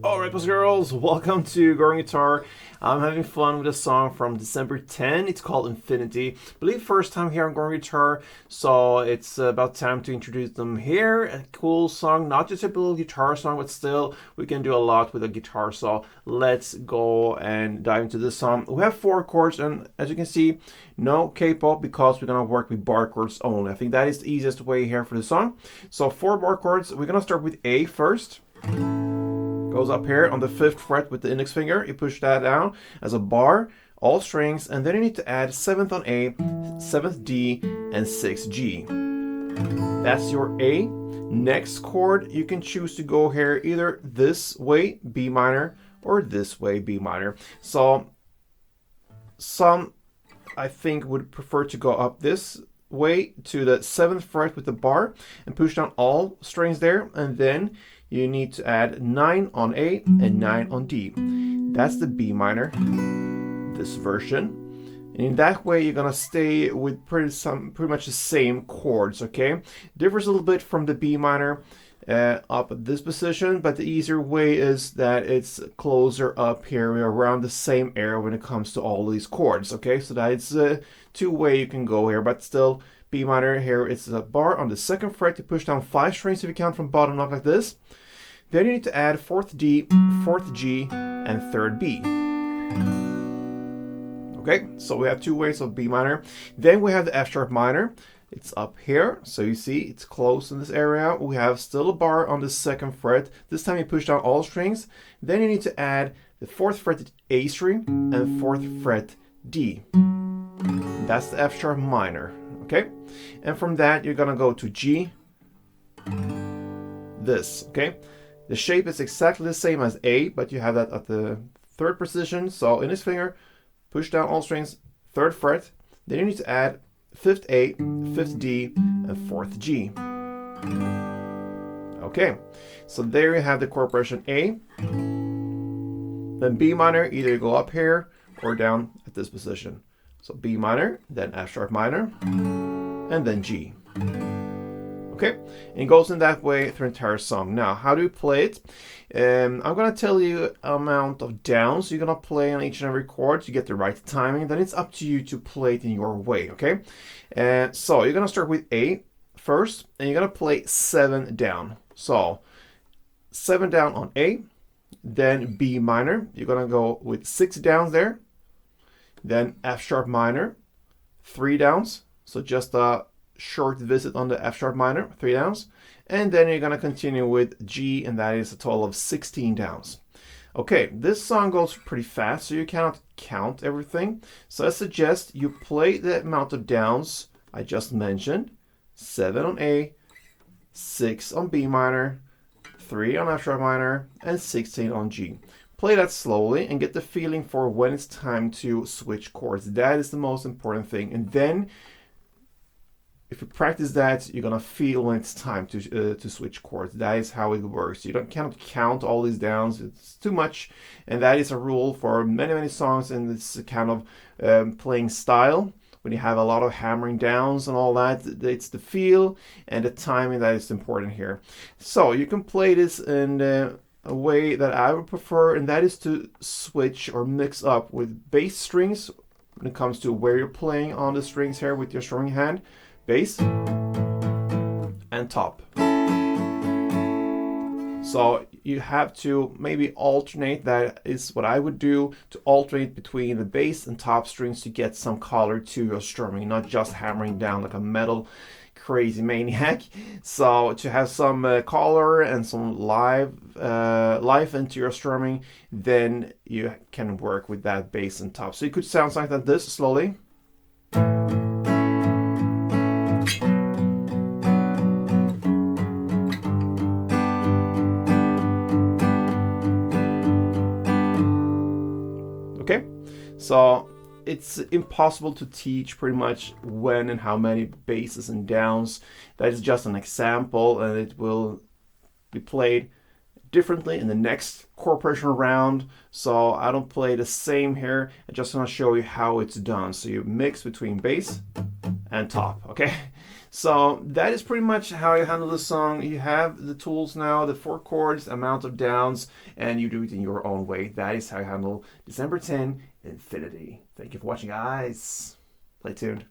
Alright, boys and girls, welcome to Growing Guitar. I'm having fun with a song from December 10. It's called Infinity. I believe first time here on Growing Guitar, so it's about time to introduce them here. A cool song, not just a typical guitar song, but still we can do a lot with a guitar. So let's go and dive into this song. We have 4 chords, and as you can see, no capo because we're gonna work with bar chords only. I think that is the easiest way here for the song. So 4 bar chords. We're gonna start with A first. Goes up here on the 5th fret with the index finger. You push that down as a bar, all strings, and then you need to add 7th on A, 7th D, and 6th G. That's your A. Next chord, you can choose to go here either this way, B minor, or this way, B minor. So some, I think, would prefer to go up this way to the 7th fret with the bar and push down all strings there, and then you need to add 9 on A and 9 on D. That's the B minor, this version. And in that way, you're gonna stay with pretty much the same chords, okay? Differs a little bit from the B minor up at this position, but the easier way is that it's closer up here, around the same area when it comes to all these chords, okay? So that it's a 2-way you can go here, but still B minor here, it's a bar on the 2nd fret to push down 5 strings if you count from bottom up like this. Then you need to add 4th D, 4th G, and 3rd B. Okay, so we have 2 ways of B minor. Then we have the F sharp minor. It's up here, so you see it's close in this area. We have still a bar on the 2nd fret. This time you push down all strings. Then you need to add the 4th fret A string and 4th fret D. That's the F sharp minor, okay? And from that, you're gonna go to G, this, okay? The shape is exactly the same as A, but you have that at the 3rd position. So index finger, push down all strings, 3rd fret. Then you need to add 5th A, 5th D, and 4th G. Okay, so there you have the chord progression A. Then B minor, either you go up here or down at this position. So B minor, then F sharp minor, and then G. Okay, and it goes in that way through the entire song. Now, how do you play it? I'm going to tell you amount of downs you're going to play on each and every chord to get the right timing. Then it's up to you to play it in your way, okay? So you're going to start with A first, and you're going to play 7 down. So 7 down on A, then B minor. You're going to go with 6 downs there. Then F sharp minor, 3 downs. So just a short visit on the F sharp minor, 3 downs, and then you're gonna continue with G, and that is a total of 16 downs. Okay, this song goes pretty fast, so you cannot count everything. So I suggest you play the amount of downs I just mentioned: 7 on A, 6 on B minor, 3 on F sharp minor, and 16 on G. Play that slowly and get the feeling for when it's time to switch chords. That is the most important thing. And then if you practice that, you're gonna feel when it's time to switch chords. That is how it works. You cannot count all these downs; it's too much, and that is a rule for many songs in this kind of playing style. When you have a lot of hammering downs and all that, it's the feel and the timing that is important here. So you can play this in a way that I would prefer, and that is to switch or mix up with bass strings when it comes to where you're playing on the strings here with your strumming hand. Bass and top. So you have to maybe alternate. That is what I would do, to alternate between the bass and top strings to get some color to your strumming, not just hammering down like a metal crazy maniac. So to have some color and some life into your strumming, then you can work with that bass and top. So you could sound like that, this slowly. Okay, so it's impossible to teach pretty much when and how many basses and downs. That is just an example, and it will be played differently in the next chord progression round. So I don't play the same here. I just want to show you how it's done. So you mix between bass and top, okay? So that is pretty much how I handle this song. You have the tools now, the 4 chords, amount of downs, and you do it in your own way. That is how I handle December 10 Infinity. Thank you for watching, guys. Play tuned.